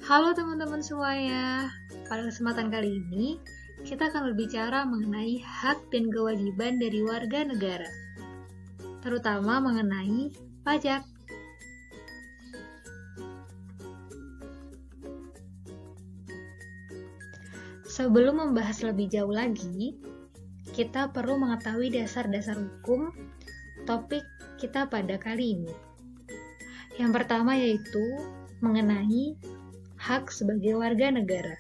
Halo teman-teman semuanya, pada kesempatan kali ini kita akan berbicara mengenai hak dan kewajiban dari warga negara, terutama mengenai pajak. Sebelum membahas lebih jauh lagi, kita perlu mengetahui dasar-dasar hukum topik kita pada kali ini. Yang pertama yaitu mengenai hak sebagai warga negara.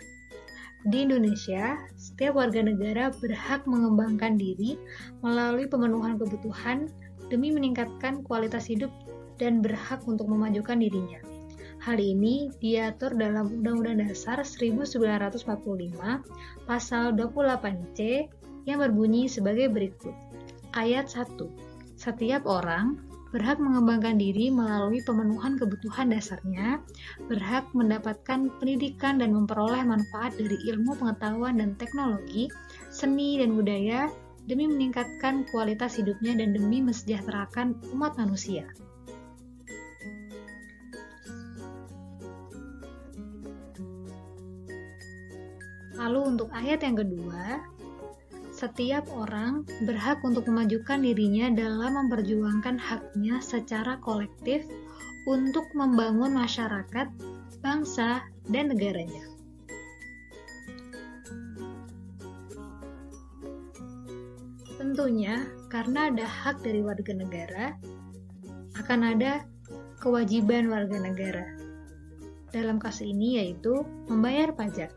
Di Indonesia, setiap warga negara berhak mengembangkan diri melalui pemenuhan kebutuhan demi meningkatkan kualitas hidup dan berhak untuk memajukan dirinya. Hal ini diatur dalam Undang-Undang Dasar 1945 Pasal 28C yang berbunyi sebagai berikut. Ayat 1. Setiap orang berhak mengembangkan diri melalui pemenuhan kebutuhan dasarnya, berhak mendapatkan pendidikan dan memperoleh manfaat dari ilmu pengetahuan dan teknologi, seni dan budaya, demi meningkatkan kualitas hidupnya dan demi mensejahterakan umat manusia. Lalu untuk ayat yang kedua, setiap orang berhak untuk memajukan dirinya dalam memperjuangkan haknya secara kolektif untuk membangun masyarakat, bangsa, dan negaranya. Tentunya, karena ada hak dari warga negara, akan ada kewajiban warga negara. Dalam kasus ini yaitu membayar pajak.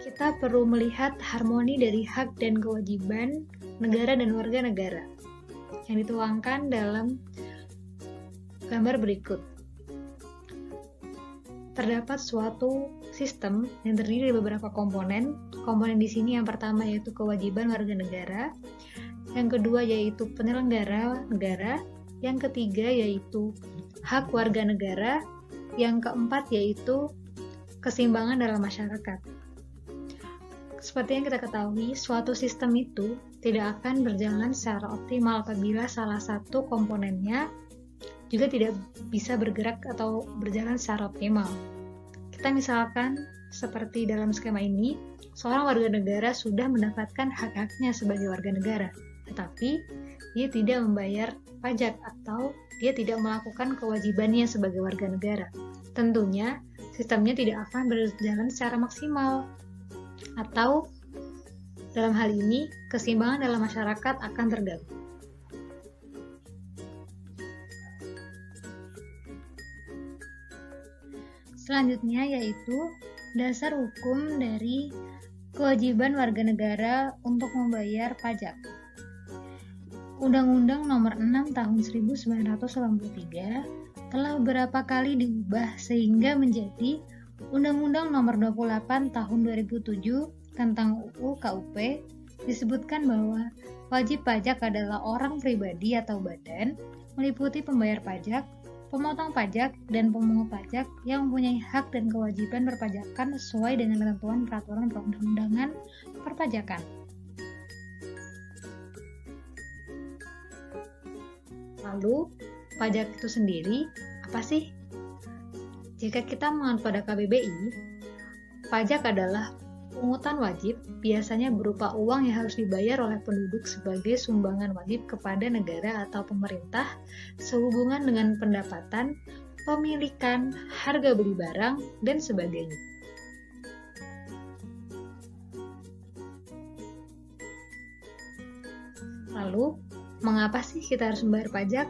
Kita perlu melihat harmoni dari hak dan kewajiban negara dan warga negara yang dituangkan dalam gambar berikut. Terdapat suatu sistem yang terdiri dari beberapa komponen. Komponen di sini yang pertama yaitu kewajiban warga negara, yang kedua yaitu penyelenggara negara, yang ketiga yaitu hak warga negara, yang keempat yaitu keseimbangan dalam masyarakat. Seperti yang kita ketahui, suatu sistem itu tidak akan berjalan secara optimal apabila salah satu komponennya juga tidak bisa bergerak atau berjalan secara optimal. Kita misalkan seperti dalam skema ini, seorang warga negara sudah mendapatkan hak-haknya sebagai warga negara, tetapi dia tidak membayar pajak atau dia tidak melakukan kewajibannya sebagai warga negara. Tentunya, sistemnya tidak akan berjalan secara maksimal. Atau dalam hal ini, keseimbangan dalam masyarakat akan terganggu. Selanjutnya yaitu dasar hukum dari kewajiban warga negara untuk membayar pajak. Undang-Undang Nomor 6 Tahun 1983 telah beberapa kali diubah sehingga menjadi Undang-Undang Nomor 28 Tahun 2007 tentang UU KUP. Disebutkan bahwa wajib pajak adalah orang pribadi atau badan, meliputi pembayar pajak, pemotong pajak, dan pemungut pajak yang mempunyai hak dan kewajiban perpajakan sesuai dengan ketentuan peraturan perundang-undangan perpajakan. Lalu, pajak itu sendiri apa sih? Jika kita mengacu pada KBBI, pajak adalah pungutan wajib, biasanya berupa uang yang harus dibayar oleh penduduk sebagai sumbangan wajib kepada negara atau pemerintah sehubungan dengan pendapatan, pemilikan, harga beli barang, dan sebagainya. Lalu, mengapa sih kita harus membayar pajak?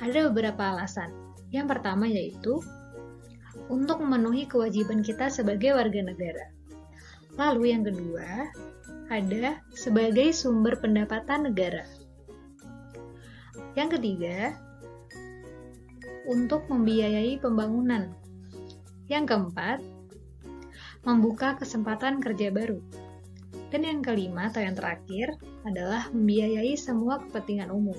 Ada beberapa alasan. Yang pertama yaitu untuk memenuhi kewajiban kita sebagai warga negara. Lalu yang kedua, ada sebagai sumber pendapatan negara. Yang ketiga, untuk membiayai pembangunan. Yang keempat, membuka kesempatan kerja baru. Dan yang kelima atau yang terakhir adalah membiayai semua kepentingan umum.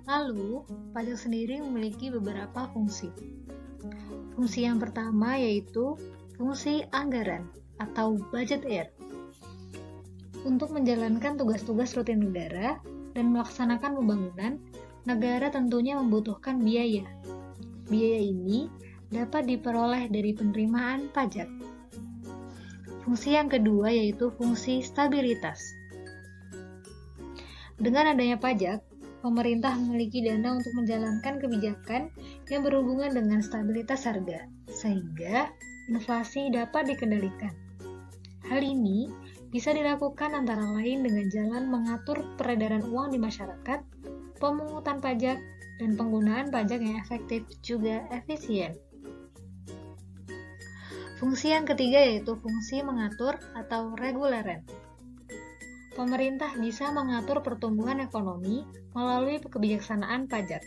Lalu, pajak sendiri memiliki beberapa fungsi. Fungsi yang pertama yaitu fungsi anggaran. atau budget year. Untuk menjalankan tugas-tugas rutin negara dan melaksanakan pembangunan, negara tentunya membutuhkan biaya. Biaya ini dapat diperoleh dari penerimaan pajak. Fungsi yang kedua yaitu fungsi stabilitas. Dengan adanya pajak, pemerintah memiliki dana untuk menjalankan kebijakan yang berhubungan dengan stabilitas harga, sehingga inflasi dapat dikendalikan. Hal ini bisa dilakukan antara lain dengan jalan mengatur peredaran uang di masyarakat, pemungutan pajak, dan penggunaan pajak yang efektif juga efisien. Fungsi yang ketiga yaitu fungsi mengatur atau reguleren. Pemerintah bisa mengatur pertumbuhan ekonomi melalui kebijaksanaan pajak.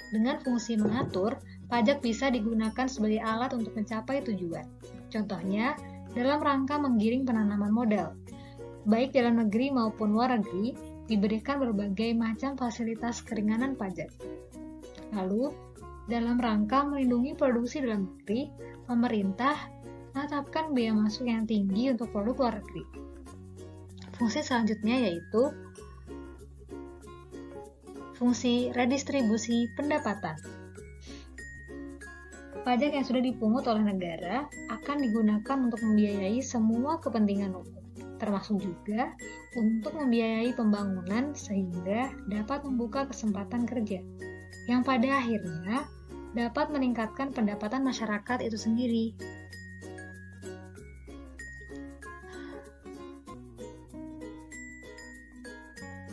Dengan fungsi mengatur, pajak bisa digunakan sebagai alat untuk mencapai tujuan. Contohnya, dalam rangka menggiring penanaman modal, baik dalam negeri maupun luar negeri, diberikan berbagai macam fasilitas keringanan pajak. Lalu, dalam rangka melindungi produksi dalam negeri, pemerintah menetapkan biaya masuk yang tinggi untuk produk luar negeri. Fungsi selanjutnya yaitu fungsi redistribusi pendapatan. Pajak yang sudah dipungut oleh negara akan digunakan untuk membiayai semua kepentingan umum, termasuk juga untuk membiayai pembangunan sehingga dapat membuka kesempatan kerja, yang pada akhirnya dapat meningkatkan pendapatan masyarakat itu sendiri.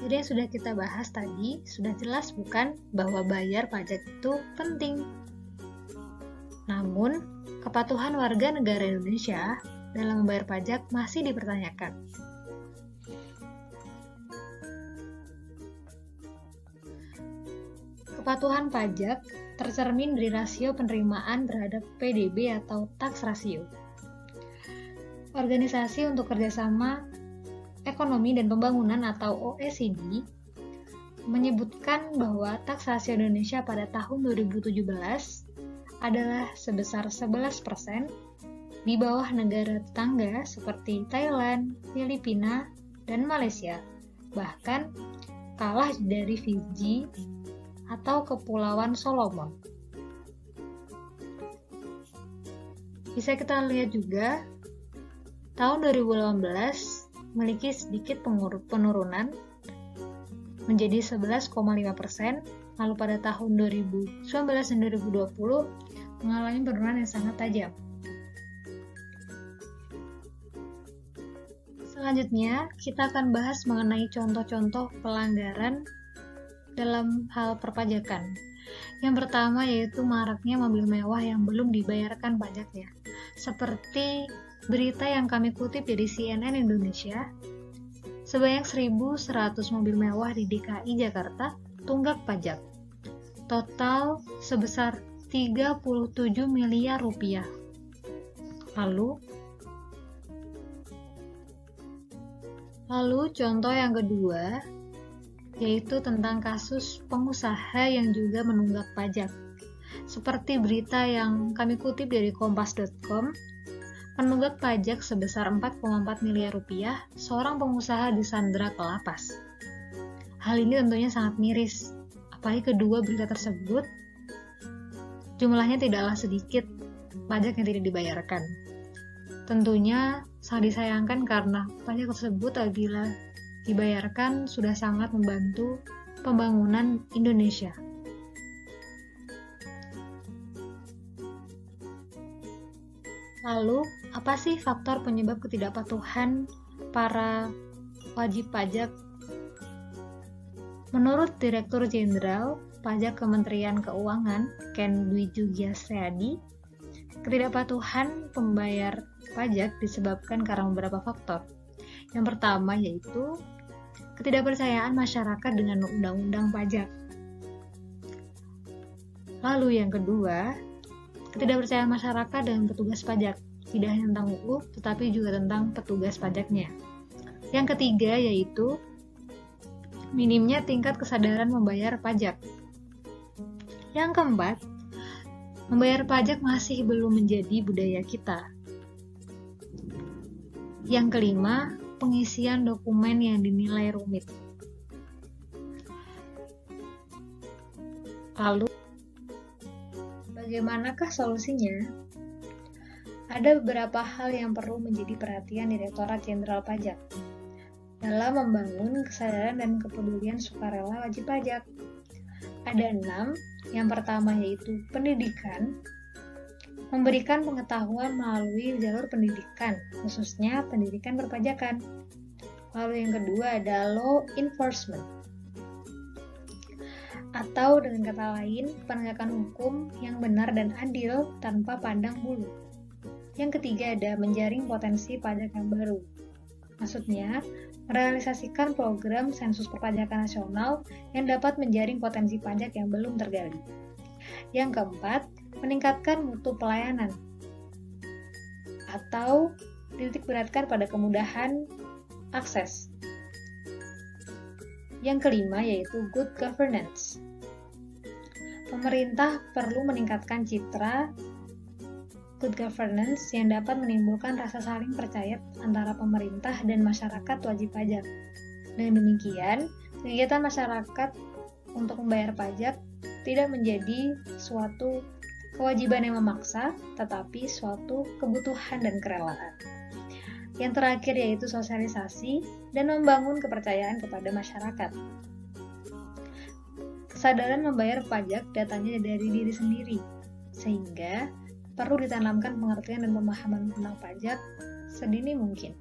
Jadi yang sudah kita bahas tadi, sudah jelas bukan bahwa bayar pajak itu penting. Namun, kepatuhan warga negara Indonesia dalam membayar pajak masih dipertanyakan. Kepatuhan pajak tercermin dari rasio penerimaan terhadap PDB atau tax ratio. Organisasi untuk Kerjasama Ekonomi dan Pembangunan atau OECD menyebutkan bahwa tax ratio Indonesia pada tahun 2017 adalah sebesar 11%, di bawah negara tetangga seperti Thailand, Filipina, dan Malaysia, bahkan kalah dari Fiji atau Kepulauan Solomon. Bisa kita lihat juga, tahun 2018 memiliki sedikit penurunan menjadi 11,5%, lalu pada tahun 2019 dan 2020 mengalami penurunan yang sangat tajam. Selanjutnya, kita akan bahas mengenai contoh-contoh pelanggaran dalam hal perpajakan. Yang pertama yaitu maraknya mobil mewah yang belum dibayarkan pajaknya. Seperti berita yang kami kutip dari CNN Indonesia, sebanyak 1.100 mobil mewah di DKI Jakarta tunggak pajak. Total sebesar 37 miliar rupiah. Lalu contoh yang kedua yaitu tentang kasus pengusaha yang juga menunggak pajak. Seperti berita yang kami kutip dari kompas.com, penunggak pajak sebesar 4,4 miliar rupiah, seorang pengusaha disandra ke lapas. Hal ini tentunya sangat miris, apalagi kedua berita tersebut jumlahnya tidaklah sedikit pajak yang tidak dibayarkan. Tentunya sangat disayangkan karena pajak tersebut apabila dibayarkan sudah sangat membantu pembangunan Indonesia. Lalu, apa sih faktor penyebab ketidakpatuhan para wajib pajak? Menurut Direktur Jenderal Pajak Kementerian Keuangan, Ken Dwi Jugiasriadi, ketidakpatuhan pembayar pajak disebabkan karena beberapa faktor. Yang pertama yaitu ketidakpercayaan masyarakat dengan undang-undang pajak. Lalu yang kedua, ketidakpercayaan masyarakat dengan petugas pajak, tidak hanya tentang UU, tetapi juga tentang petugas pajaknya. Yang ketiga yaitu minimnya tingkat kesadaran membayar pajak. Yang keempat, membayar pajak masih belum menjadi budaya kita. Yang kelima, pengisian dokumen yang dinilai rumit. Lalu, bagaimanakah solusinya? Ada beberapa hal yang perlu menjadi perhatian Direktorat Jenderal Pajak dalam membangun kesadaran dan kepedulian sukarela wajib pajak. Ada 6. Yang pertama yaitu pendidikan, memberikan pengetahuan melalui jalur pendidikan, khususnya pendidikan perpajakan. Lalu yang kedua ada law enforcement, atau dengan kata lain, penegakan hukum yang benar dan adil tanpa pandang bulu. Yang ketiga ada menjaring potensi pajak yang baru. Maksudnya, merealisasikan program sensus perpajakan nasional yang dapat menjaring potensi pajak yang belum tergali. Yang keempat, meningkatkan mutu pelayanan atau titik beratkan pada kemudahan akses. Yang kelima yaitu good governance. Pemerintah perlu meningkatkan citra good governance yang dapat menimbulkan rasa saling percaya antara pemerintah dan masyarakat wajib pajak. Dengan demikian, kegiatan masyarakat untuk membayar pajak tidak menjadi suatu kewajiban yang memaksa, tetapi suatu kebutuhan dan kerelaan. Yang terakhir yaitu sosialisasi dan membangun kepercayaan kepada masyarakat. Kesadaran membayar pajak datangnya dari diri sendiri, sehingga perlu ditanamkan pengertian dan pemahaman tentang pajak sedini mungkin.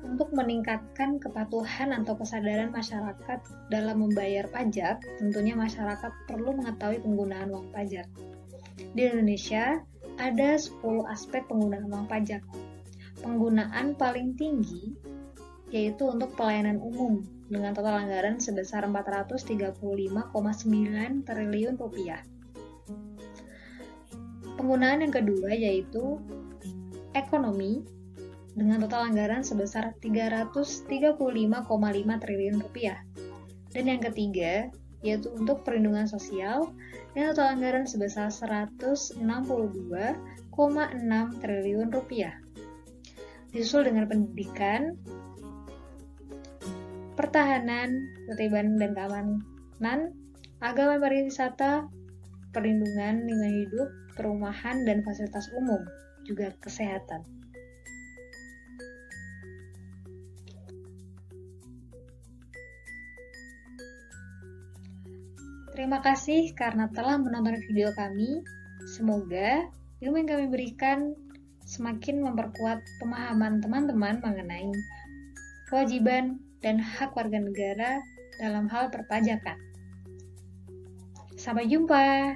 Untuk meningkatkan kepatuhan atau kesadaran masyarakat dalam membayar pajak, tentunya masyarakat perlu mengetahui penggunaan uang pajak. Di Indonesia, ada 10 aspek penggunaan uang pajak. Penggunaan paling tinggi yaitu untuk pelayanan umum dengan total anggaran sebesar 435,9 triliun rupiah. Penggunaan yang kedua yaitu ekonomi dengan total anggaran sebesar 335,5 triliun rupiah. Dan yang ketiga, yaitu untuk perlindungan sosial dengan total anggaran sebesar 162,6 triliun rupiah. Disusul dengan pendidikan, pertahanan, ketertiban dan keamanan, agama, pariwisata, perlindungan lingkungan hidup, perumahan dan fasilitas umum, juga kesehatan. Terima kasih karena telah menonton video kami. Semoga ilmu yang kami berikan semakin memperkuat pemahaman teman-teman mengenai kewajiban dan hak warga negara dalam hal perpajakan. Sampai jumpa!